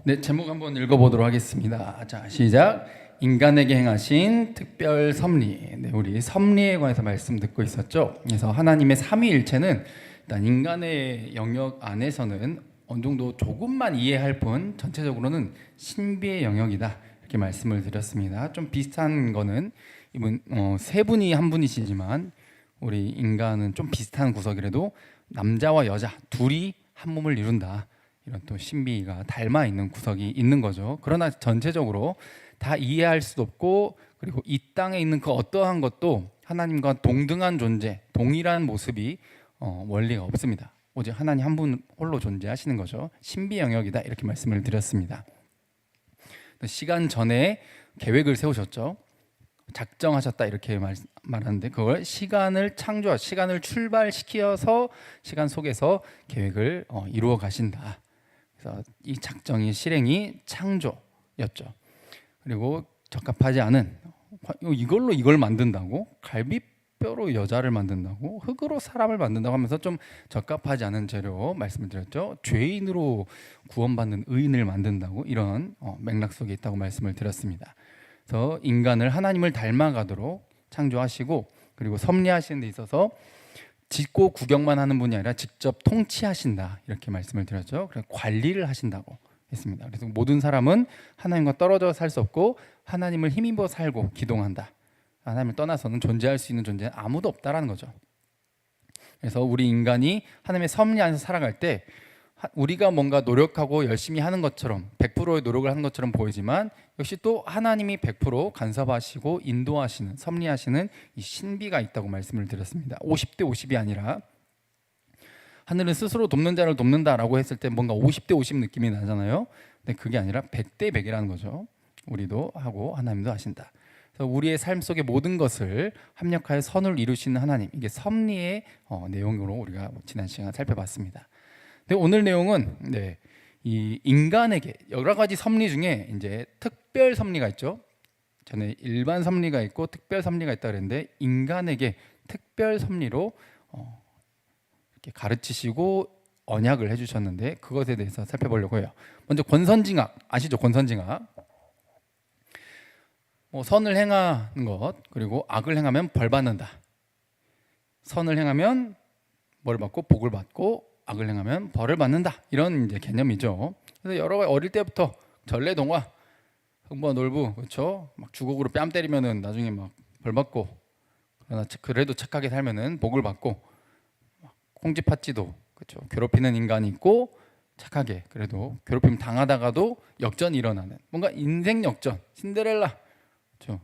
네, 제목 한번 읽어보도록 하겠습니다. 자, 시작. 인간에게 행하신 특별 섭리. 네, 우리 섭리에 관해서 말씀 듣고 있었죠. 그래서 하나님의 삼위일체는 일단 인간의 영역 안에서는 어느 정도 조금만 이해할 뿐 전체적으로는 신비의 영역이다, 이렇게 말씀을 드렸습니다. 좀 비슷한 거는 이분 세 분이 한 분이시지만 우리 인간은 좀 비슷한 구석이라도 남자와 여자 둘이 한 몸을 이룬다, 이런 또 신비가 닮아 있는 구석이 있는 거죠. 그러나 전체적으로 다 이해할 수도 없고, 그리고 이 땅에 있는 그 어떠한 것도 하나님과 동등한 존재, 동일한 모습이 원리가 없습니다. 오직 하나님 한 분 홀로 존재하시는 거죠. 신비 영역이다, 이렇게 말씀을 드렸습니다. 시간 전에 계획을 세우셨죠. 작정하셨다, 이렇게 말하는데, 그걸 시간을 시간을 출발시켜서 시간 속에서 계획을 이루어 가신다. 그래서 이 작정이 실행이 창조였죠. 그리고 적합하지 않은, 이걸로 이걸 만든다고, 갈비뼈로 여자를 만든다고, 흙으로 사람을 만든다고 하면서 좀 적합하지 않은 재료 말씀을 드렸죠. 죄인으로 구원받는 의인을 만든다고, 이런 맥락 속에 있다고 말씀을 드렸습니다. 그래서 인간을 하나님을 닮아가도록 창조하시고, 그리고 섭리하시는 데 있어서 짓고 구경만 하는 분이 아니라 직접 통치하신다, 이렇게 말씀을 드렸죠. 그래서 관리를 하신다고 했습니다. 그래서 모든 사람은 하나님과 떨어져 살 수 없고 하나님을 힘입어 살고 기동한다. 하나님을 떠나서는 존재할 수 있는 존재는 아무도 없다라는 거죠. 그래서 우리 인간이 하나님의 섭리 안에서 살아갈 때 우리가 뭔가 노력하고 열심히 하는 것처럼 100%의 노력을 하는 것처럼 보이지만, 역시 또 하나님이 100% 간섭하시고 인도하시는, 섭리하시는 이 신비가 있다고 말씀을 드렸습니다. 50대 50이 아니라, 하늘은 스스로 돕는 자를 돕는다라고 했을 때 뭔가 50대 50 느낌이 나잖아요. 근데 그게 아니라 100대 100이라는 거죠. 우리도 하고 하나님도 하신다. 그래서 우리의 삶 속의 모든 것을 합력하여 선을 이루시는 하나님, 이게 섭리의 내용으로 우리가 지난 시간 살펴봤습니다. 근데 오늘 내용은 이 인간에게 여러 가지 섭리 중에 이제 특별 섭리가 있죠. 전에 일반 섭리가 있고 특별 섭리가 있다 그랬는데, 인간에게 특별 섭리로 이렇게 가르치시고 언약을 해주셨는데, 그것에 대해서 살펴보려고 해요. 먼저 권선징악 아시죠? 권선징악. 선을 행하는 것, 그리고 악을 행하면 벌 받는다. 선을 행하면 뭘 받고 복을 받고, 악을 행하면 벌을 받는다, 이런 이제 개념이죠. 그래서 여러 가지 어릴 때부터 전래동화, 흥부와 놀부, 그렇죠? 막 주걱으로 뺨 때리면은 나중에 막 벌 받고, 그러나 그래도 착하게 살면은 복을 받고, 콩쥐팥쥐도 그렇죠. 괴롭히는 인간이 있고, 착하게 그래도 괴롭힘 당하다가도 역전이 일어나는, 뭔가 인생 역전, 신데렐라, 그렇죠.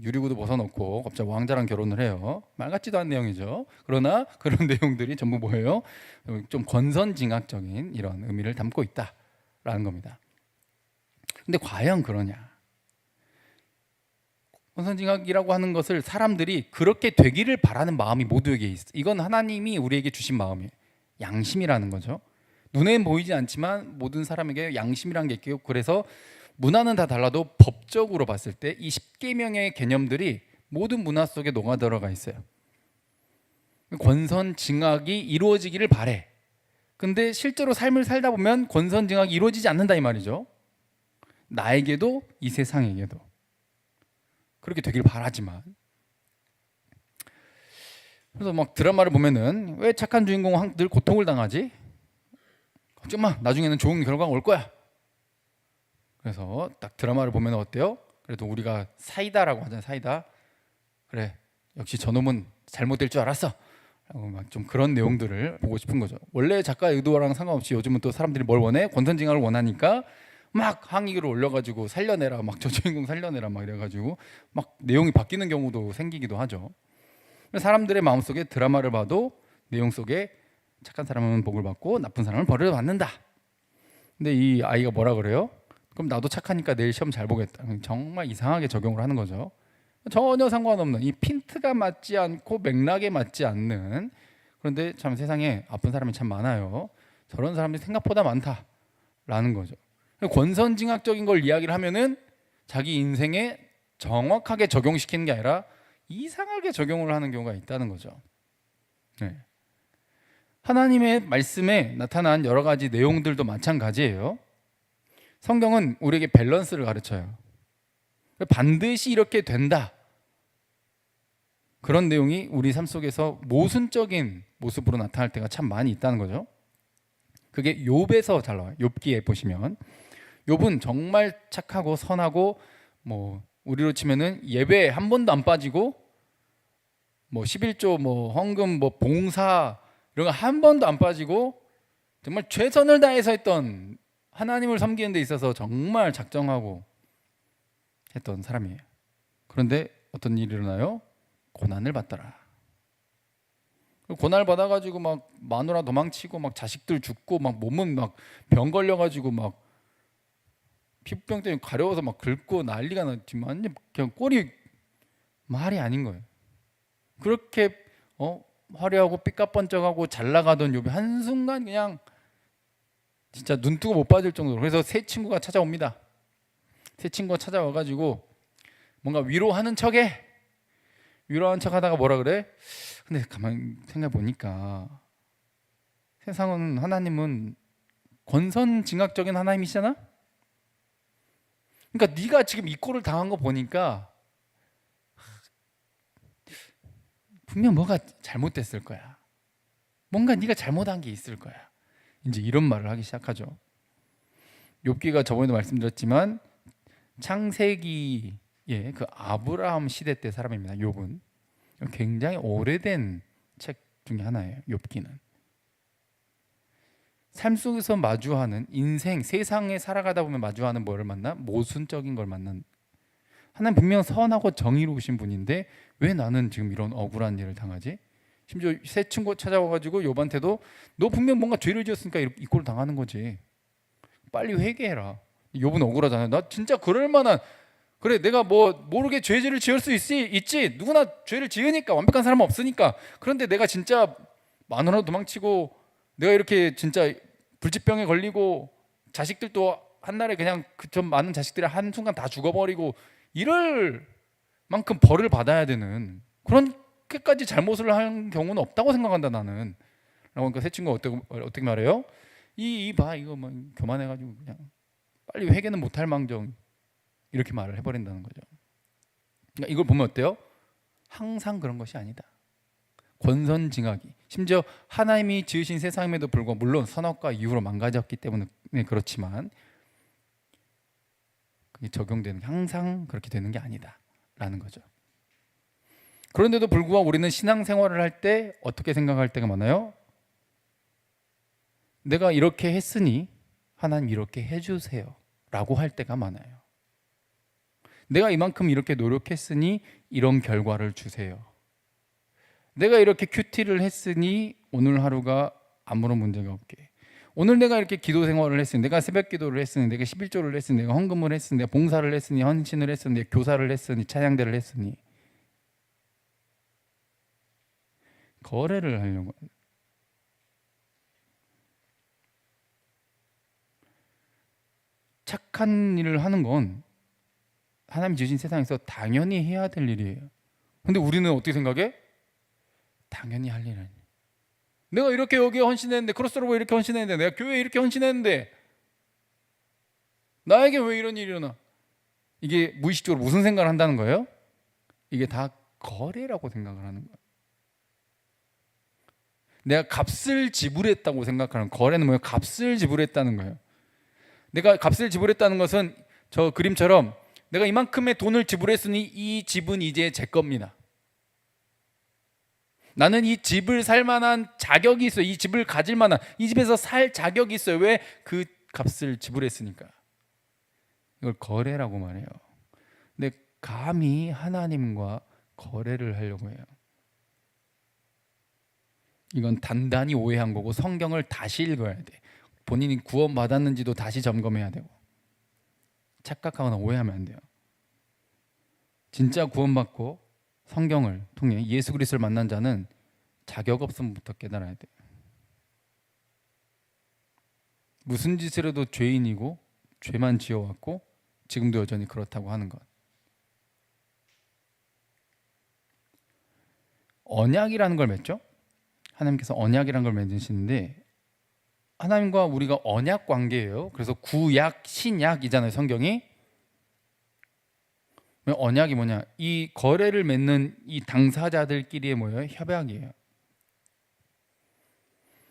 유리구두 벗어놓고 갑자기 왕자랑 결혼을 해요. 말 같지도 않은 내용이죠. 그러나 그런 내용들이 전부 뭐예요? 좀 권선징악적인 이런 의미를 담고 있다라는 겁니다. 근데 과연 그러냐? 권선징악이라고 하는 것을 사람들이 그렇게 되기를 바라는 마음이 모두에게 있어. 이건 하나님이 우리에게 주신 마음이에요. 양심이라는 거죠. 눈엔 보이지 않지만 모든 사람에게 양심이라는 게 있고, 그래서 문화는 다 달라도 법적으로 봤을 때 이 10계명의 개념들이 모든 문화 속에 녹아 들어가 있어요. 권선징악이 이루어지기를 바래. 근데 실제로 삶을 살다 보면 권선징악이 이루어지지 않는다, 이 말이죠. 나에게도 이 세상에게도 그렇게 되길 바라지만, 그래서 막 드라마를 보면은 왜 착한 주인공은 늘 고통을 당하지? 걱정 마, 나중에는 좋은 결과가 올 거야. 그래서 딱 드라마를 보면 어때요? 그래도 우리가 사이다라고 하잖아요. 사이다. 그래, 역시 저놈은 잘못될 줄 알았어, 라고 막 좀 그런 내용들을 보고 싶은 거죠. 원래 작가의 의도랑 상관없이 요즘은 또 사람들이 뭘 원해? 권선징악을 원하니까 막 항의를 올려가지고 살려내라, 막 저 주인공 살려내라, 막 이래가지고 막 내용이 바뀌는 경우도 생기기도 하죠. 사람들의 마음속에 드라마를 봐도 내용 속에 착한 사람은 복을 받고 나쁜 사람은 벌을 받는다. 근데 이 아이가 뭐라 그래요? 그럼 나도 착하니까 내일 시험 잘 보겠다. 정말 이상하게 적용을 하는 거죠. 전혀 상관없는, 이 핀트가 맞지 않고 맥락에 맞지 않는, 그런데 참 세상에 아픈 사람이 참 많아요. 저런 사람들이 생각보다 많다라는 거죠. 권선징악적인 걸 이야기를 하면은 자기 인생에 정확하게 적용시키는 게 아니라 이상하게 적용을 하는 경우가 있다는 거죠. 하나님의 말씀에 나타난 여러 가지 내용들도 마찬가지예요. 성경은 우리에게 밸런스를 가르쳐요. 반드시 이렇게 된다. 그런 내용이 우리 삶 속에서 모순적인 모습으로 나타날 때가 참 많이 있다는 거죠. 그게 욥에서 잘 나와요. 욥기에 보시면 욥은 정말 착하고 선하고 뭐 우리로 치면은 예배 한 번도 안 빠지고 뭐 11조 뭐 헌금 뭐 봉사 이런 거 한 번도 안 빠지고 정말 최선을 다해서 했던, 하나님을 섬기는 데 있어서 정말 작정하고 했던 사람이에요. 그런데 어떤 일이 일어나요? 고난을 받더라. 고난을 받아가지고 막 마누라 도망치고 막 자식들 죽고 막 몸은 막 병 걸려가지고 막 피부병 때문에 가려워서 막 긁고 난리가 났지만 그냥 꼴이 말이 아닌 거예요. 그렇게 화려하고 삐까뻔쩍하고 잘 나가던 욥이 한순간 그냥 진짜 눈 뜨고 못 빠질 정도로. 그래서 새 친구가 찾아옵니다. 새 친구가 찾아와가지고 뭔가 위로하는 척해. 위로하는 척하다가 뭐라 그래? 근데 가만히 생각해 보니까 세상은, 하나님은 권선징악적인 하나님이시잖아. 그러니까 네가 지금 이 꼴을 당한 거 보니까 분명 뭐가 잘못됐을 거야. 뭔가 네가 잘못한 게 있을 거야. 이제 이런 말을 하기 시작하죠. 욥기가 저번에도 말씀드렸지만 창세기의 그 아브라함 시대 때 사람입니다. 욥은 굉장히 오래된 책 중에 하나예요. 욥기는 삶 속에서 마주하는 인생, 세상에 살아가다 보면 마주하는 뭐를 만나? 모순적인 걸 만난. 하나님 분명 선하고 정의로우신 분인데 왜 나는 지금 이런 억울한 일을 당하지? 심지어 새 친구 찾아와가지고 욥한테도 너 분명 뭔가 죄를 지었으니까 이 꼴을 당하는 거지. 빨리 회개해라. 욥은 억울하잖아요. 나 진짜 그럴 만한, 그래 내가 뭐 모르게 죄를 지을 수 있지. 누구나 죄를 지으니까, 완벽한 사람은 없으니까. 그런데 내가 진짜 마누라 도망치고 내가 이렇게 진짜 불치병에 걸리고 자식들도 한날에 그냥 그 많은 자식들이 한순간 다 죽어버리고 이럴 만큼 벌을 받아야 되는 그렇게까지 잘못을 한 경우는 없다고 생각한다 나는. 라고 하니까 새 친구가 어떻게 말해요? 봐 이거 뭐 교만해가지고 그냥 빨리 회개는 못할 망정, 이렇게 말을 해버린다는 거죠. 그러니까 이걸 보면 어때요? 항상 그런 것이 아니다. 권선징악이, 심지어 하나님이 지으신 세상임에도 불구하고, 물론 선악과 이후로 망가졌기 때문에 그렇지만 그게 적용되는, 항상 그렇게 되는 게 아니다 라는 거죠. 그런데도 불구하고 우리는 신앙생활을 할 때 어떻게 생각할 때가 많아요? 내가 이렇게 했으니 하나님 이렇게 해주세요 라고 할 때가 많아요. 내가 이만큼 이렇게 노력했으니 이런 결과를 주세요. 내가 이렇게 큐티를 했으니 오늘 하루가 아무런 문제가 없게. 오늘 내가 이렇게 기도 생활을 했으니, 내가 새벽 기도를 했으니, 내가 11조를 했으니, 내가 헌금을 했으니, 내가 봉사를 했으니, 헌신을 했으니, 내가 교사를 했으니, 찬양대를 했으니. 거래를 하려고. 착한 일을 하는 건 하나님 지으신 세상에서 당연히 해야 될 일이에요. 근데 우리는 어떻게 생각해? 당연히 할 일은, 내가 이렇게 여기에 헌신했는데, 크로스로버 이렇게 헌신했는데, 내가 교회에 이렇게 헌신했는데 나에게 왜 이런 일이 일어나? 이게 무의식적으로 무슨 생각을 한다는 거예요? 이게 다 거래라고 생각을 하는 거예요. 내가 값을 지불했다고 생각하는, 거래는 뭐예요? 값을 지불했다는 거예요. 내가 값을 지불했다는 것은 저 그림처럼 내가 이만큼의 돈을 지불했으니 이 집은 이제 제 겁니다. 나는 이 집을 살 만한 자격이 있어요. 이 집을 가질 만한, 이 집에서 살 자격이 있어요. 왜? 그 값을 지불했으니까. 이걸 거래라고 말해요. 근데 감히 하나님과 거래를 하려고 해요. 이건 단단히 오해한 거고, 성경을 다시 읽어야 돼. 본인이 구원받았는지도 다시 점검해야 되고. 착각하거나 오해하면 안 돼요. 진짜 구원받고 성경을 통해 예수 그리스도를 만난 자는 자격 없음부터 깨달아야 돼요. 무슨 짓을 해도 죄인이고 죄만 지어왔고 지금도 여전히 그렇다고 하는 것. 언약이라는 걸 맺죠. 하나님께서 언약이라는 걸 맺으시는데 하나님과 우리가 언약 관계예요. 그래서 구약, 신약이잖아요, 성경이. 언약이 뭐냐? 이 거래를 맺는 이 당사자들끼리의 뭐예요? 협약이에요.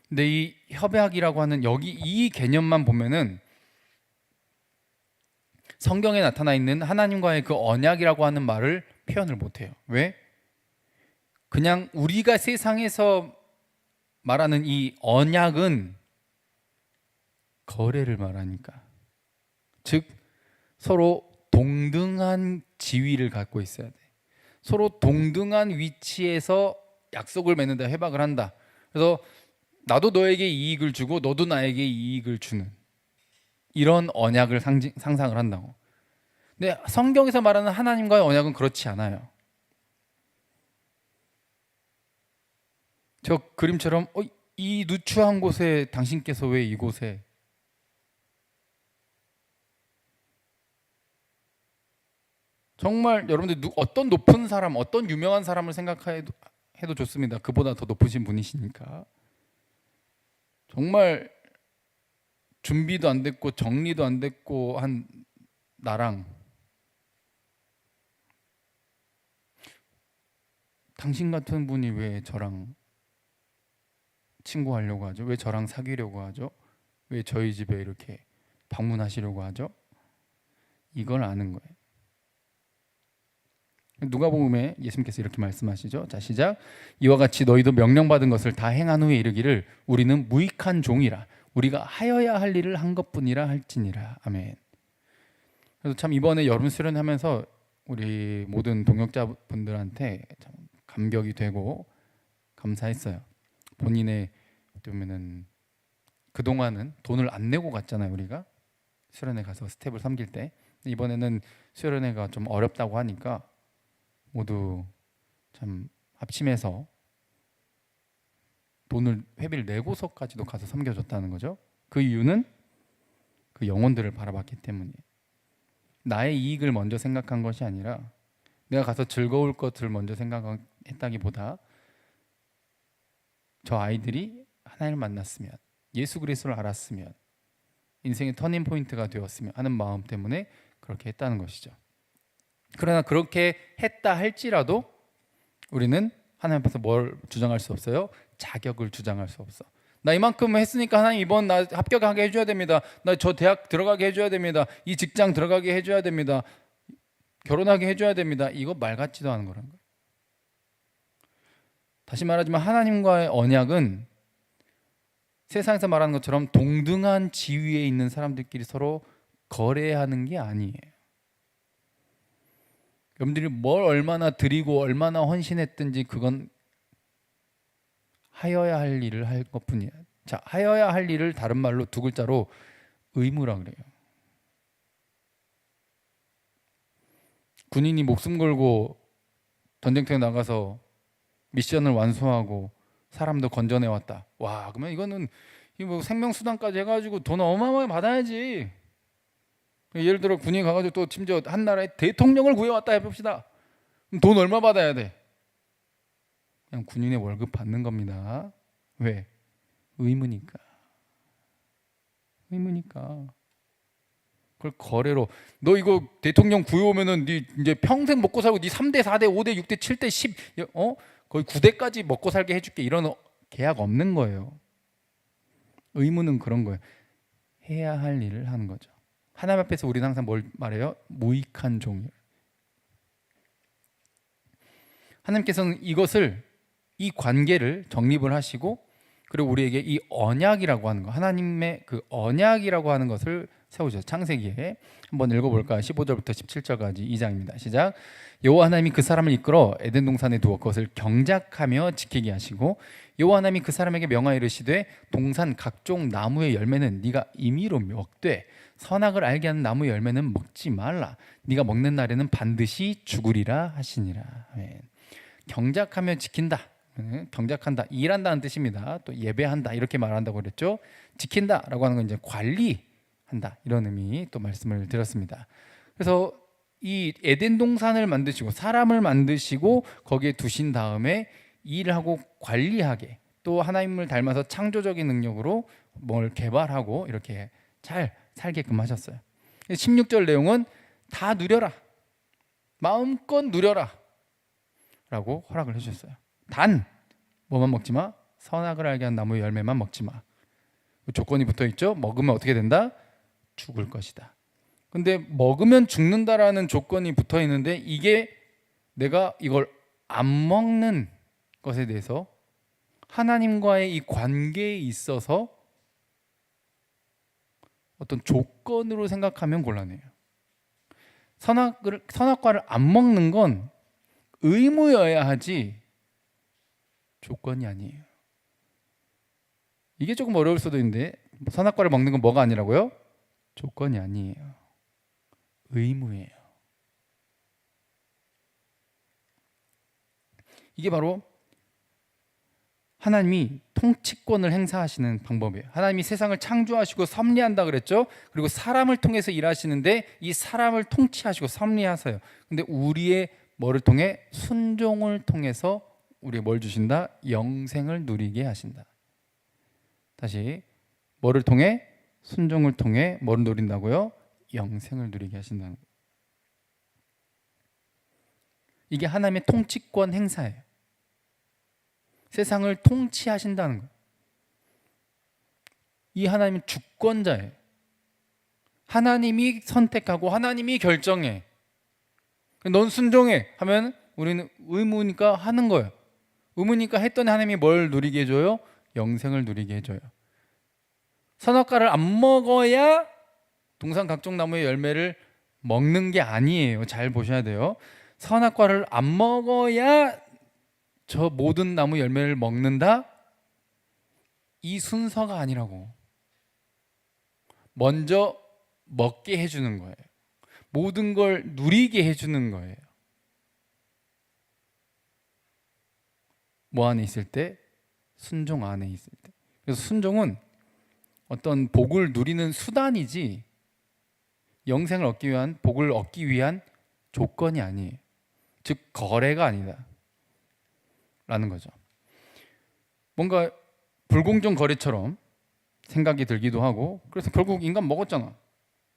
근데 이 협약이라고 하는 여기 이 개념만 보면은 성경에 나타나 있는 하나님과의 그 언약이라고 하는 말을 표현을 못해요. 왜? 그냥 우리가 세상에서 말하는 이 언약은 거래를 말하니까, 즉 서로 동등한 지위를 갖고 있어야 돼. 서로 동등한 위치에서 약속을 맺는다, 협약을 한다. 그래서 나도 너에게 이익을 주고 너도 나에게 이익을 주는 이런 언약을 상상을 한다고. 근데 성경에서 말하는 하나님과의 언약은 그렇지 않아요. 저 그림처럼 이 누추한 곳에 당신께서 왜 이곳에, 정말 여러분들 어떤 높은 사람, 어떤 유명한 사람을 생각해도 좋습니다. 그보다 더 높으신 분이시니까. 정말 준비도 안 됐고 정리도 안 됐고 한 나랑 당신 같은 분이 왜 저랑 친구하려고 하죠? 왜 저랑 사귀려고 하죠? 왜 저희 집에 이렇게 방문하시려고 하죠? 이걸 아는 거예요. 누가복음에 예수님께서 이렇게 말씀하시죠. 자, 시작. 이와 같이 너희도 명령받은 것을 다 행한 후에 이르기를 우리는 무익한 종이라 우리가 하여야 할 일을 한 것뿐이라 할지니라. 아멘. 그래서 참 이번에 여름 수련하면서 우리 모든 동역자분들한테 참 감격이 되고 감사했어요. 본인의 어떻게 보면은 그동안은 돈을 안 내고 갔잖아요. 우리가 수련회 가서 스텝을 섬길 때. 이번에는 수련회가 좀 어렵다고 하니까 모두 참 합심해서 돈을 회비를 내고서까지도 가서 섬겨줬다는 거죠. 그 이유는 그 영혼들을 바라봤기 때문이에요. 나의 이익을 먼저 생각한 것이 아니라 내가 가서 즐거울 것을 먼저 생각했다기보다 저 아이들이 하나님을 만났으면, 예수 그리스도를 알았으면, 인생의 터닝 포인트가 되었으면 하는 마음 때문에 그렇게 했다는 것이죠. 그러나 그렇게 했다 할지라도 우리는 하나님 앞에서 뭘 주장할 수 없어요? 자격을 주장할 수 없어. 나 이만큼 했으니까 하나님 이번 나 합격하게 해줘야 됩니다. 나 저 대학 들어가게 해줘야 됩니다. 이 직장 들어가게 해줘야 됩니다. 결혼하게 해줘야 됩니다. 이거 말 같지도 않은 거란 거예요. 다시 말하지만 하나님과의 언약은 세상에서 말하는 것처럼 동등한 지위에 있는 사람들끼리 서로 거래하는 게 아니에요. 여러분들이 뭘 얼마나 드리고 얼마나 헌신했든지 그건 하여야 할 일을 할 것뿐이야. 자, 하여야 할 일을 다른 말로 두 글자로 의무라 그래요. 군인이 목숨 걸고 전쟁터에 나가서 미션을 완수하고 사람도 건져내 왔다. 와, 그러면 이거는 뭐 생명수당까지 해가지고 돈 어마어마하게 받아야지. 예를 들어 군인 가가지고 또 심지어 한 나라의 대통령을 구해왔다 해봅시다. 그럼 돈 얼마 받아야 돼? 그냥 군인의 월급 받는 겁니다. 왜? 의무니까. 의무니까. 그걸 거래로 너 이거 대통령 구해오면은 네 이제 평생 먹고 살고 네 3대 4대 5대 6대 7대 10 거의 9대까지 먹고 살게 해줄게 이런 계약 없는 거예요. 의무는 그런 거예요. 해야 할 일을 하는 거죠. 하나님 앞에서 우리는 항상 뭘 말해요? 무익한 종이에요. 하나님께서는 이 관계를 정립을 하시고 그리고 우리에게 이 언약이라고 하는 거, 하나님의 그 언약이라고 하는 것을 세우죠. 창세기에 한번 읽어볼까요? 15절부터 17절까지 2장입니다. 시작. 여호와 하나님이 그 사람을 이끌어 에덴 동산에 두어 그것을 경작하며 지키게 하시고 여호와 하나님이 그 사람에게 명하여 이르시되 동산 각종 나무의 열매는 네가 임의로 먹되 선악을 알게 하는 나무의 열매는 먹지 말라. 네가 먹는 날에는 반드시 죽으리라 하시니라. 아멘. 경작하며 지킨다. 경작한다, 일한다는 뜻입니다. 또 예배한다 이렇게 말한다고 그랬죠. 지킨다라고 하는 건 이제 관리한다 이런 의미 또 말씀을 드렸습니다. 그래서 이 에덴 동산을 만드시고 사람을 만드시고 거기에 두신 다음에 일하고 관리하게 또 하나님을 닮아서 창조적인 능력으로 뭘 개발하고 이렇게 잘 살게끔 하셨어요. 16절 내용은 다 누려라, 마음껏 누려라 라고 허락을 해주셨어요. 단 뭐만 먹지 마, 선악을 알게 한 나무의 열매만 먹지 마. 조건이 붙어있죠. 먹으면 어떻게 된다? 죽을 것이다. 근데 먹으면 죽는다라는 조건이 붙어있는데, 이게 내가 이걸 안 먹는 것에 대해서 하나님과의 이 관계에 있어서 어떤 조건으로 생각하면 곤란해요. 선악과를 안 먹는 건 의무여야 하지 조건이 아니에요. 이게 조금 어려울 수도 있는데, 선악과를 먹는 건 뭐가 아니라고요? 조건이 아니에요. 의무예요. 이게 바로 하나님이 통치권을 행사하시는 방법이에요. 하나님이 세상을 창조하시고 섭리한다 그랬죠. 그리고 사람을 통해서 일하시는데 이 사람을 통치하시고 섭리하세요. 근데 우리의 뭐를 통해? 순종을 통해서 우리에게 뭘 주신다? 영생을 누리게 하신다. 다시, 뭐를 통해? 순종을 통해 뭐를 누린다고요? 영생을 누리게 하신다는 거예요. 이게 하나님의 통치권 행사예요. 세상을 통치하신다는 거예요. 이 하나님은 주권자예요. 하나님이 선택하고 하나님이 결정해. 넌 순종해 하면 우리는 의무니까 하는 거예요. 의무니까 했더니 하나님이 뭘 누리게 해줘요? 영생을 누리게 해줘요. 선악과를 안 먹어야 동산 각종 나무의 열매를 먹는 게 아니에요. 잘 보셔야 돼요. 선악과를 안 먹어야 저 모든 나무 열매를 먹는다? 이 순서가 아니라고. 먼저 먹게 해주는 거예요. 모든 걸 누리게 해주는 거예요. 뭐 안에 있을 때? 순종 안에 있을 때. 그래서 순종은 어떤 복을 누리는 수단이지 영생을 얻기 위한, 복을 얻기 위한 조건이 아니에요. 즉 거래가 아니다 라는 거죠. 뭔가 불공정 거래처럼 생각이 들기도 하고, 그래서 결국 인간 먹었잖아.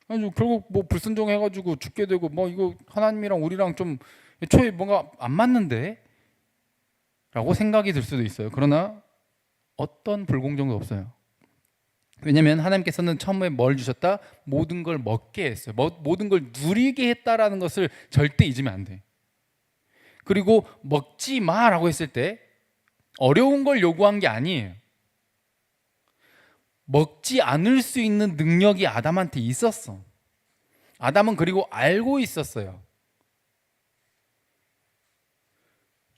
아니, 결국 뭐 불순종해가지고 죽게 되고, 뭐 이거 하나님이랑 우리랑 좀 애초에 뭔가 안 맞는데? 라고 생각이 들 수도 있어요. 그러나 어떤 불공정도 없어요. 왜냐하면 하나님께서는 처음에 뭘 주셨다? 모든 걸 먹게 했어요. 모든 걸 누리게 했다라는 것을 절대 잊으면 안 돼. 그리고 먹지 마라고 했을 때 어려운 걸 요구한 게 아니에요. 먹지 않을 수 있는 능력이 아담한테 있었어. 아담은 그리고 알고 있었어요.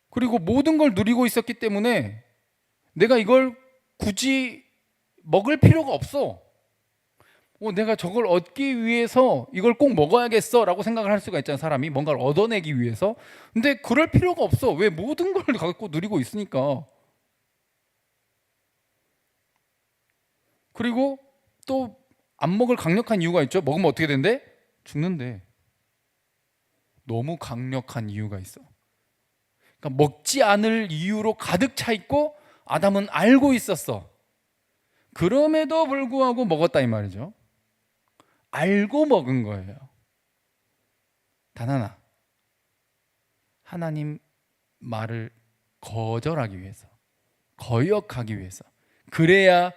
그리고 모든 걸 누리고 있었기 때문에 내가 이걸 굳이 먹을 필요가 없어. 내가 저걸 얻기 위해서 이걸 꼭 먹어야겠어 라고 생각을 할 수가 있잖아. 사람이 뭔가를 얻어내기 위해서. 근데 그럴 필요가 없어. 왜? 모든 걸 갖고 누리고 있으니까. 그리고 또 안 먹을 강력한 이유가 있죠. 먹으면 어떻게 된대? 죽는데. 너무 강력한 이유가 있어. 그러니까 먹지 않을 이유로 가득 차 있고 아담은 알고 있었어. 그럼에도 불구하고 먹었다 이 말이죠. 알고 먹은 거예요. 단 하나, 하나님 말을 거절하기 위해서, 거역하기 위해서. 그래야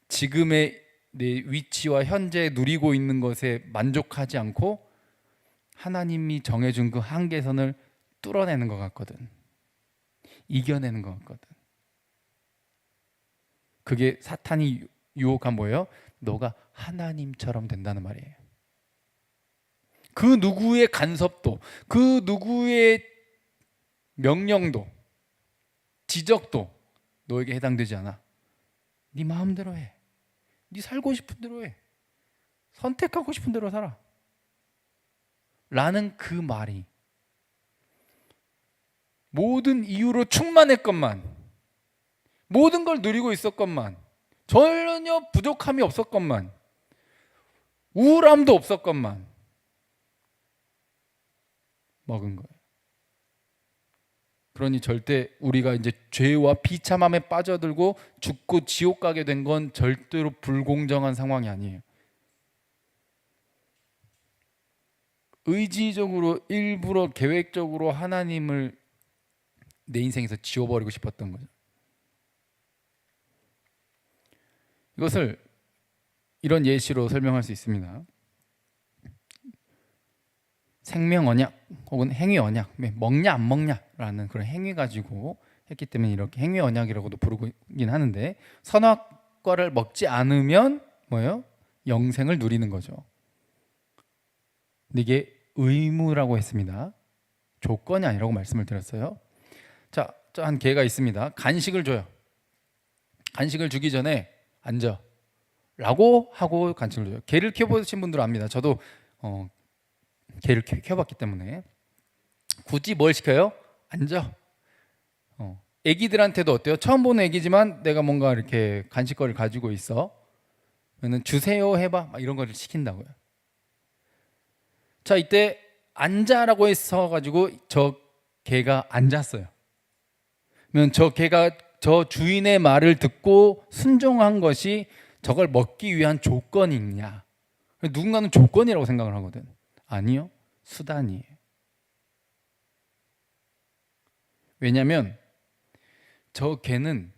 지금의 내 위치와 현재 누리고 있는 것에 만족하지 않고 하나님이 정해준 그 한계선을 뚫어내는 것 같거든. 이겨내는 것 같거든. 그게 사탄이 유혹한 뭐예요? 너가 하나님처럼 된다는 말이에요. 그 누구의 간섭도, 그 누구의 명령도, 지적도 너에게 해당되지 않아. 네 마음대로 해. 네 살고 싶은 대로 해. 선택하고 싶은 대로 살아. 라는 그 말이 모든 이유로 충만했건만, 모든 걸 누리고 있었건만, 전혀 부족함이 없었건만, 우울함도 없었건만 먹은 거예요. 그러니 절대 우리가 이제 죄와 비참함에 빠져들고 죽고 지옥 가게 된 건 절대로 불공정한 상황이 아니에요. 의지적으로 일부러 계획적으로 하나님을 내 인생에서 지워버리고 싶었던 거죠. 이것을 이런 예시로 설명할 수 있습니다. 생명 언약 혹은 행위 언약, 먹냐 안 먹냐라는 그런 행위 가지고 했기 때문에 이렇게 행위 언약이라고도 부르긴 하는데, 선악과를 먹지 않으면 뭐예요? 영생을 누리는 거죠. 근데 이게 의무라고 했습니다. 조건이 아니라고 말씀을 드렸어요. 자, 한 개가 있습니다. 간식을 줘요. 간식을 주기 전에 앉아 라고 하고 간식을 줘요. 개를 키워보신 분들은 압니다. 저도 개를 키워봤기 때문에. 굳이 뭘 시켜요? 앉아. 애기들한테도 어때요? 처음 보는 애기지만 내가 뭔가 이렇게 간식거리를 가지고 있어. 그러면 주세요 해봐. 막 이런 거를 시킨다고요. 자, 이때 앉아라고 했어가지고 저 개가 앉았어요. 그러면 저 개가 저 주인의 말을 듣고 순종한 것이 저걸 먹기 위한 조건이냐? 누군가는 조건이라고 생각을 하거든. 아니요, 수단이에요. 왜냐하면 저 개는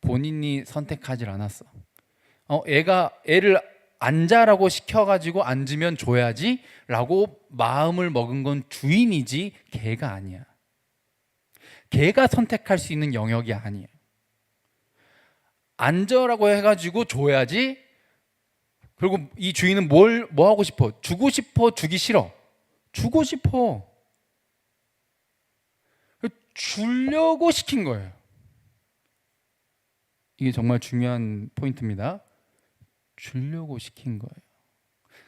본인이 선택하지 않았어. 애를 앉아라고 시켜가지고 앉으면 줘야지 라고 마음을 먹은 건 주인이지 개가 아니야. 개가 선택할 수 있는 영역이 아니에요. 앉아라고 해가지고 줘야지. 그리고 이 주인은 뭐 하고 싶어? 주고 싶어? 주기 싫어? 주고 싶어. 주려고 시킨 거예요. 이게 정말 중요한 포인트입니다. 주려고 시킨 거예요.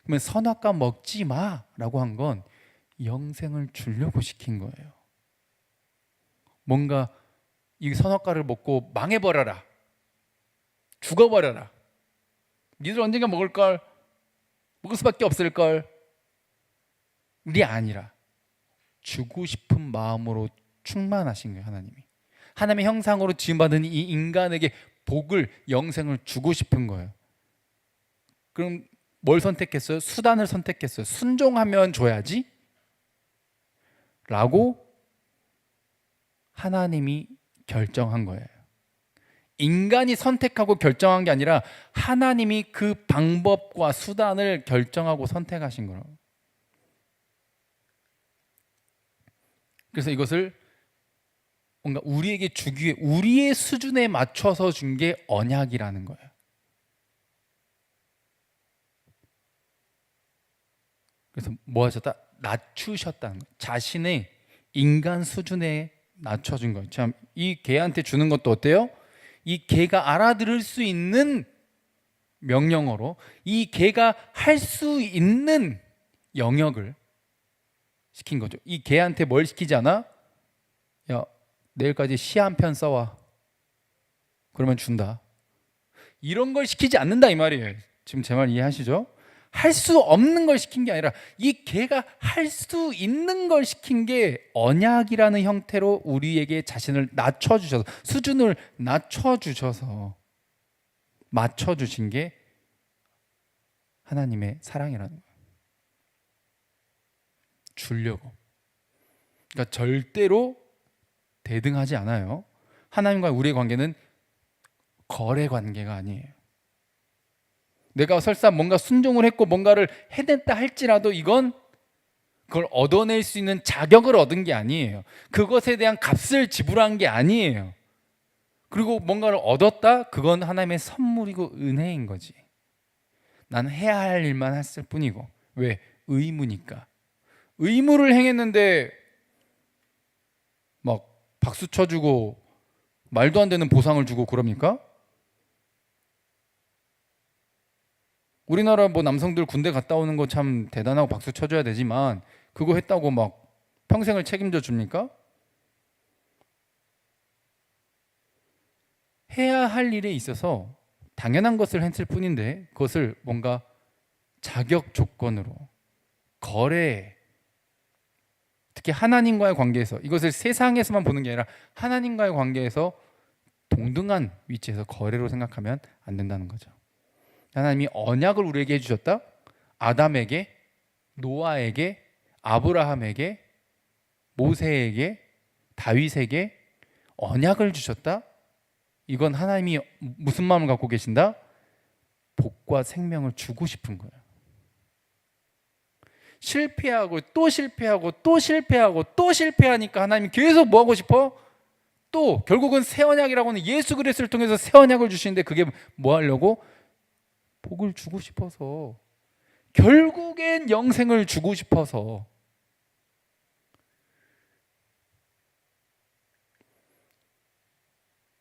그러면 선악과 먹지 마라고 한 건 영생을 주려고 시킨 거예요. 뭔가 이 선악과를 먹고 망해버려라, 죽어버려라, 니들 언젠가 먹을 수밖에 없을걸, 이 아니라 주고 싶은 마음으로 충만하신 거예요. 하나님의 형상으로 지음받은 이 인간에게 복을, 영생을 주고 싶은 거예요. 그럼 뭘 선택했어요? 수단을 선택했어요. 순종하면 줘야지 라고 하나님이 결정한 거예요. 인간이 선택하고 결정한 게 아니라 하나님이 그 방법과 수단을 결정하고 선택하신 거라고. 그래서 이것을 뭔가 우리에게 주기 위해 우리의 수준에 맞춰서 준 게 언약이라는 거예요. 그래서 뭐 하셨다? 낮추셨다는 거예요. 자신의 인간 수준에 낮춰준 거예요. 참, 이 개한테 주는 것도 어때요? 이 개가 알아들을 수 있는 명령어로 이 개가 할 수 있는 영역을 시킨 거죠. 이 개한테 뭘 시키지 않아? 야, 내일까지 시 한 편 써와. 그러면 준다. 이런 걸 시키지 않는다 이 말이에요. 지금 제 말 이해하시죠? 할 수 없는 걸 시킨 게 아니라 이 개가 할 수 있는 걸 시킨 게 언약이라는 형태로 우리에게 자신을 낮춰주셔서, 수준을 낮춰주셔서 맞춰주신 게 하나님의 사랑이라는 거예요. 주려고. 그러니까 절대로 대등하지 않아요. 하나님과 우리의 관계는 거래 관계가 아니에요. 내가 설사 뭔가 순종을 했고 뭔가를 해냈다 할지라도 이건 그걸 얻어낼 수 있는 자격을 얻은 게 아니에요. 그것에 대한 값을 지불한 게 아니에요. 그리고 뭔가를 얻었다? 그건 하나님의 선물이고 은혜인 거지. 난 해야 할 일만 했을 뿐이고. 왜? 의무니까. 의무를 행했는데 막 박수 쳐주고 말도 안 되는 보상을 주고 그럽니까? 우리나라 뭐 남성들 군대 갔다 오는 거 참 대단하고 박수 쳐줘야 되지만 그거 했다고 막 평생을 책임져 줍니까? 해야 할 일에 있어서 당연한 것을 했을 뿐인데 그것을 뭔가 자격 조건으로 거래, 특히 하나님과의 관계에서, 이것을 세상에서만 보는 게 아니라 하나님과의 관계에서 동등한 위치에서 거래로 생각하면 안 된다는 거죠. 하나님이 언약을 우리에게 해주셨다. 아담에게, 노아에게, 아브라함에게, 모세에게, 다윗에게 언약을 주셨다. 이건 하나님이 무슨 마음을 갖고 계신다? 복과 생명을 주고 싶은 거예요. 실패하고 또 실패하고 또 실패하고 또 실패하니까 하나님이 계속 뭐 하고 싶어? 또 결국은 새 언약이라고는 예수 그리스도를 통해서 새 언약을 주시는데, 그게 뭐 하려고? 복을 주고 싶어서, 결국엔 영생을 주고 싶어서.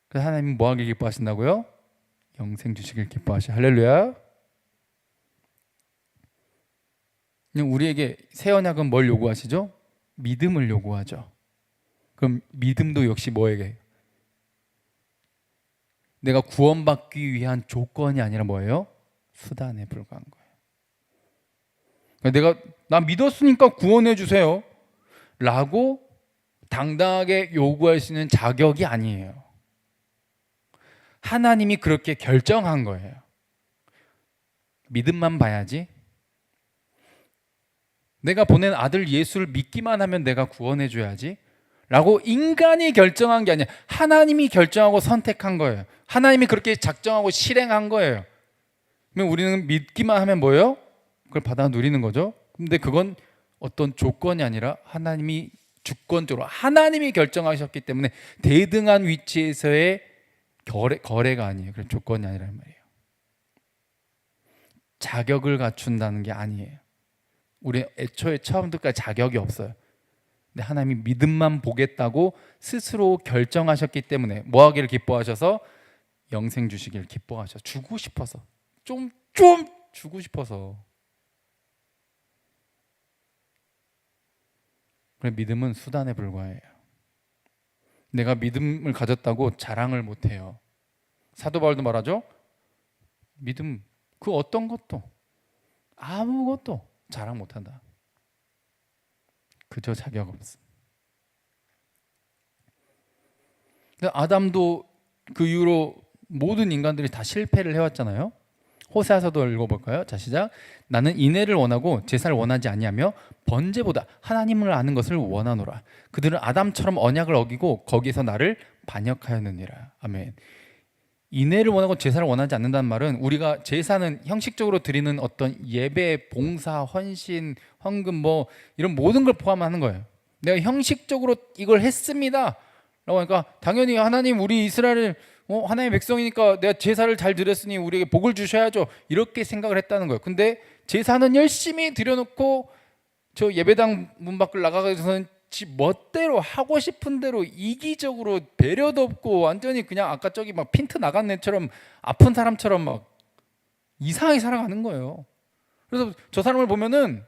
그래서 하나님은 뭐 하길 기뻐하신다고요? 영생 주시길 기뻐하시. 할렐루야. 우리에게 새 언약은 뭘 요구하시죠? 믿음을 요구하죠. 그럼 믿음도 역시 뭐에게? 내가 구원받기 위한 조건이 아니라 뭐예요? 수단에 불과한 거예요. 나 믿었으니까 구원해 주세요 라고 당당하게 요구할 수 있는 자격이 아니에요. 하나님이 그렇게 결정한 거예요. 믿음만 봐야지. 내가 보낸 아들 예수를 믿기만 하면 내가 구원해 줘야지 라고 인간이 결정한 게 아니야. 하나님이 결정하고 선택한 거예요. 하나님이 그렇게 작정하고 실행한 거예요. 그러면 우리는 믿기만 하면 뭐예요? 그걸 받아 누리는 거죠. 근데 그건 어떤 조건이 아니라 하나님이 주권적으로, 하나님이 결정하셨기 때문에 대등한 위치에서의 거래가 아니에요. 그런 조건이 아니란 말이에요. 자격을 갖춘다는 게 아니에요. 우리 애초에 처음부터까지 자격이 없어요. 근데 하나님이 믿음만 보겠다고 스스로 결정하셨기 때문에 뭐 하기를 기뻐하셔서? 영생 주시기를 기뻐하셔서, 주고 싶어서, 좀 주고 싶어서. 그래, 믿음은 수단에 불과해요. 내가 믿음을 가졌다고 자랑을 못해요. 사도 바울도 말하죠. 믿음 그 어떤 것도, 아무것도 자랑 못한다. 그저 자격 없음. 아담도 그 이후로 모든 인간들이 다 실패를 해왔잖아요. 호세아서도 읽어볼까요? 자, 시작. 나는 인애를 원하고 제사를 원하지 아니하며 번제보다 하나님을 아는 것을 원하노라. 그들은 아담처럼 언약을 어기고 거기서 나를 반역하였느니라. 아멘. 인애를 원하고 제사를 원하지 않는다는 말은, 우리가 제사는 형식적으로 드리는 어떤 예배, 봉사, 헌신, 헌금 뭐 이런 모든 걸 포함하는 거예요. 내가 형식적으로 이걸 했습니다 라고 하니까 당연히 하나님, 우리 이스라엘 하나님의 백성이니까 내가 제사를 잘 드렸으니 우리에게 복을 주셔야죠, 이렇게 생각을 했다는 거예요. 근데 제사는 열심히 드려놓고 저 예배당 문 밖을 나가서는 지 멋대로 하고 싶은 대로 이기적으로 배려도 없고 완전히 그냥 아까 저기 막 핀트 나간 애처럼, 아픈 사람처럼 막 이상하게 살아가는 거예요. 그래서 저 사람을 보면은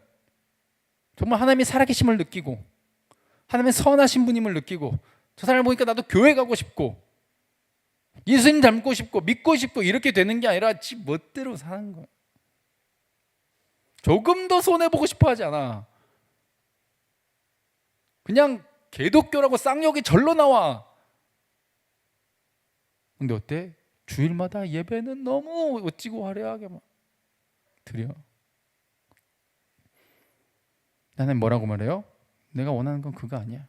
정말 하나님의 살아계심을 느끼고 하나님의 선하신 분임을 느끼고, 저 사람을 보니까 나도 교회 가고 싶고 예수님 닮고 싶고 믿고 싶고 이렇게 되는 게 아니라 지 멋대로 사는 거예요. 조금도 손해보고 싶어 하지 않아. 그냥 개독교라고 쌍욕이 절로 나와. 근데 어때? 주일마다 예배는 너무 어찌고 화려하게 막 드려. 나는 뭐라고 말해요? 내가 원하는 건 그거 아니야.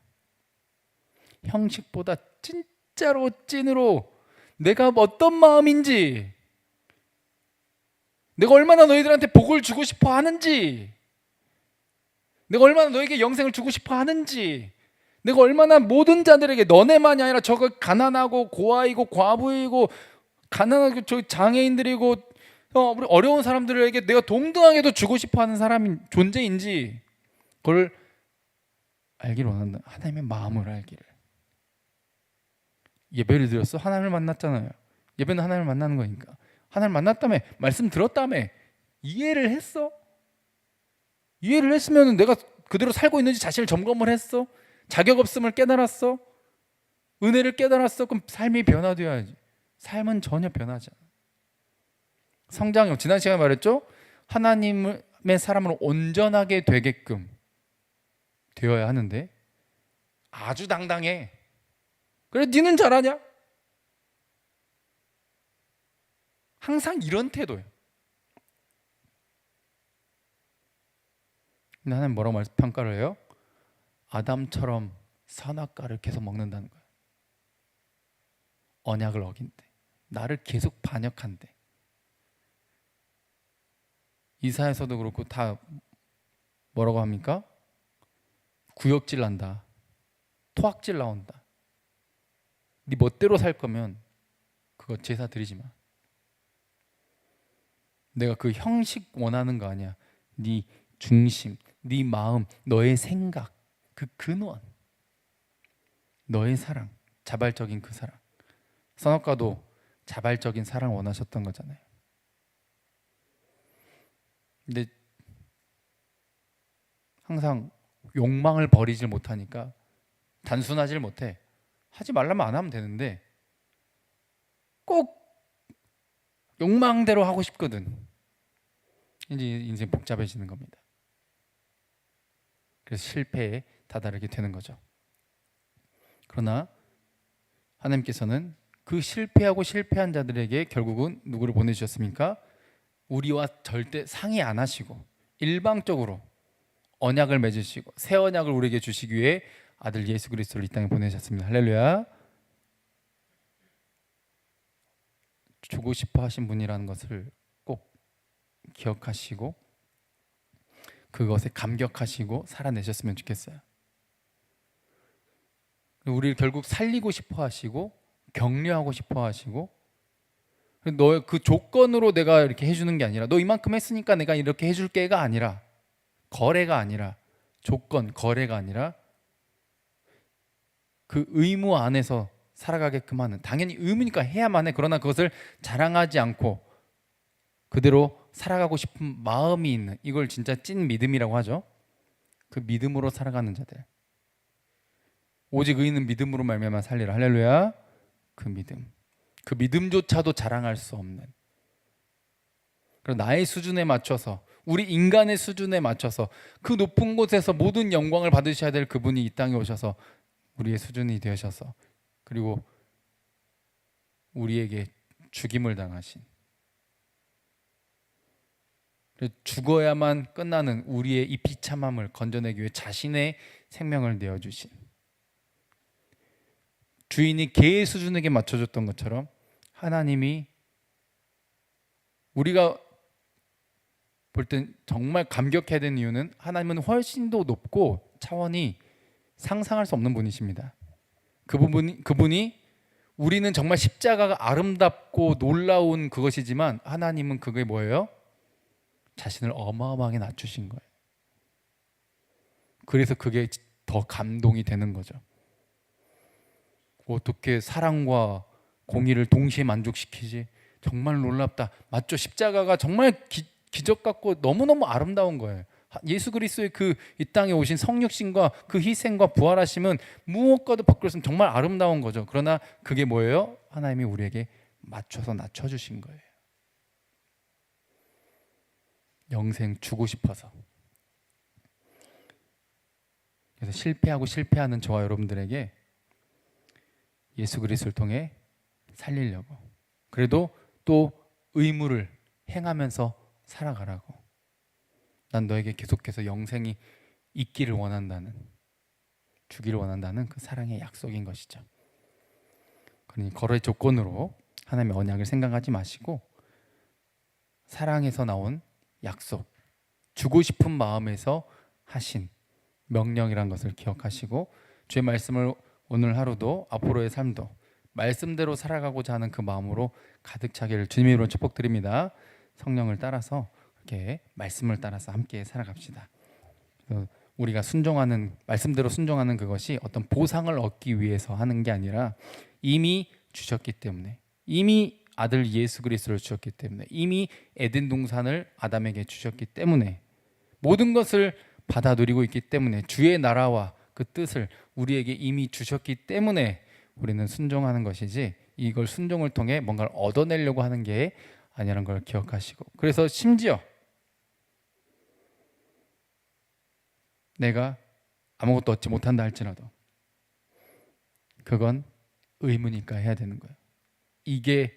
형식보다 진짜로 찐으로 내가 어떤 마음인지, 내가 얼마나 너희들한테 복을 주고 싶어 하는지, 내가 얼마나 너에게 영생을 주고 싶어 하는지, 내가 얼마나 모든 자들에게, 너네만이 아니라 저거 가난하고 고아이고 과부이고 가난하고 저 장애인들이고 우리 어려운 사람들에게 내가 동등하게도 주고 싶어 하는 사람인 존재인지, 그걸 알기를 원한다. 하나님의 마음을 알기를. 예배를 드렸어? 하나님을 만났잖아요. 예배는 하나님을 만나는 거니까. 하나님을 만났다며, 말씀 들었다며, 이해를 했어? 이해를 했으면 내가 그대로 살고 있는지 자신을 점검을 했어? 자격 없음을 깨달았어? 은혜를 깨달았어? 그럼 삶이 변화되어야지. 삶은 전혀 변하지 않아. 성장형, 지난 시간에 말했죠? 하나님의 사람으로 온전하게 되게끔 되어야 하는데 아주 당당해. 그래, 니는 잘하냐? 항상 이런 태도예요. 근데 하나님 뭐라고 평가를 해요? 아담처럼 선악과를 계속 먹는다는 거예요. 언약을 어긴대. 나를 계속 반역한대. 이사야서도 그렇고 다 뭐라고 합니까? 구역질 난다. 토악질 나온다. 네 멋대로 살 거면 그거 제사 드리지 마. 내가 그 형식 원하는 거 아니야. 네 중심, 네 마음, 너의 생각, 그 근원, 너의 사랑, 자발적인 그 사랑. 선악과도 자발적인 사랑 원하셨던 거잖아요. 근데 항상 욕망을 버리질 못하니까 단순하질 못해. 하지 말라면 안 하면 되는데 꼭 욕망대로 하고 싶거든. 이제 인생 복잡해지는 겁니다. 그래서 실패에 다다르게 되는 거죠. 그러나 하나님께서는 그 실패한 자들에게 결국은 누구를 보내주셨습니까? 우리와 절대 상의 안 하시고 일방적으로 언약을 맺으시고 새 언약을 우리에게 주시기 위해 아들 예수 그리스도를 이 땅에 보내셨습니다. 할렐루야. 주고 싶어 하신 분이라는 것을 꼭 기억하시고 그것에 감격하시고 살아내셨으면 좋겠어요. 우리를 결국 살리고 싶어 하시고 격려하고 싶어 하시고 너의 그 조건으로 내가 이렇게 해주는 게 아니라 너 이만큼 했으니까 내가 이렇게 해줄게가 아니라 거래가 아니라 조건, 거래가 아니라 그 의무 안에서 살아가게끔 하는, 당연히 의무니까 해야만 해. 그러나 그것을 자랑하지 않고 그대로 살아가고 싶은 마음이 있는, 이걸 진짜 찐 믿음이라고 하죠. 그 믿음으로 살아가는 자들. 오직 의인은 믿음으로 말미암아 살리라. 할렐루야. 그 믿음. 그 믿음조차도 자랑할 수 없는, 그리고 나의 수준에 맞춰서, 우리 인간의 수준에 맞춰서 그 높은 곳에서 모든 영광을 받으셔야 될 그분이 이 땅에 오셔서 우리의 수준이 되셔서 그리고 우리에게 죽임을 당하신, 죽어야만 끝나는 우리의 이 비참함을 건져내기 위해 자신의 생명을 내어주신, 주인이 개의 수준에게 맞춰줬던 것처럼 하나님이 우리가 볼 땐 정말 감격해야 되는 이유는 하나님은 훨씬 더 높고 차원이 상상할 수 없는 분이십니다. 그분이 우리는 정말 십자가가 아름답고 놀라운 그것이지만 하나님은 그게 뭐예요? 자신을 어마어마하게 낮추신 거예요. 그래서 그게 더 감동이 되는 거죠. 어떻게 사랑과 공의를 동시에 만족시키지? 정말 놀랍다. 맞죠? 십자가가 정말 기적 같고 너무너무 아름다운 거예요. 예수 그리스도의 그 이 땅에 오신 성육신과 그 희생과 부활하심은 무엇과도 바꿀 수 없는 정말 아름다운 거죠. 그러나 그게 뭐예요? 하나님이 우리에게 맞춰서 낮춰주신 거예요. 영생 주고 싶어서. 그래서 실패하는 저와 여러분들에게 예수 그리스도를 통해 살리려고, 그래도 또 의무를 행하면서 살아가라고, 난 너에게 계속해서 영생이 있기를 원한다는, 주기를 원한다는 그 사랑의 약속인 것이죠. 그러니 거래 조건으로 하나님의 언약을 생각하지 마시고 사랑에서 나온 약속, 주고 싶은 마음에서 하신 명령이란 것을 기억하시고 주의 말씀을 오늘 하루도 앞으로의 삶도 말씀대로 살아가고자 하는 그 마음으로 가득 차기를 주님의 이름으로 축복드립니다. 성령을 따라서 이렇게 말씀을 따라서 함께 살아갑시다. 우리가 순종하는, 말씀대로 순종하는 그것이 어떤 보상을 얻기 위해서 하는 게 아니라 이미 주셨기 때문에, 이미 아들 예수 그리스도를 주셨기 때문에, 이미 에덴 동산을 아담에게 주셨기 때문에, 모든 것을 받아 누리고 있기 때문에, 주의 나라와 그 뜻을 우리에게 이미 주셨기 때문에 우리는 순종하는 것이지, 이걸 순종을 통해 뭔가를 얻어내려고 하는 게 아니라는 걸 기억하시고, 그래서 심지어 내가 아무것도 얻지 못한다 할지라도 그건 의무니까 해야 되는 거예요. 이게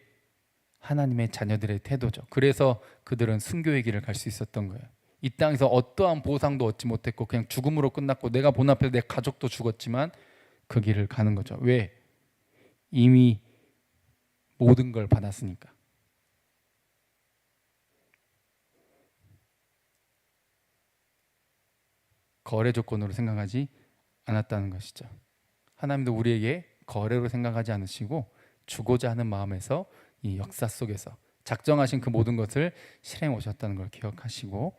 하나님의 자녀들의 태도죠. 그래서 그들은 순교의 길을 갈 수 있었던 거예요. 이 땅에서 어떠한 보상도 얻지 못했고 그냥 죽음으로 끝났고 내가 본 앞에서 내 가족도 죽었지만 그 길을 가는 거죠. 왜? 이미 모든 걸 받았으니까. 거래 조건으로 생각하지 않았다는 것이죠. 하나님도 우리에게 거래로 생각하지 않으시고 주고자 하는 마음에서 이 역사 속에서 작정하신 그 모든 것을 실행해 오셨다는 걸 기억하시고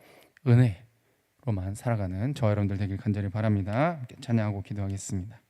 은혜로만 살아가는 저와 여러분들 되길 간절히 바랍니다. 함께 찬양하고 기도하겠습니다.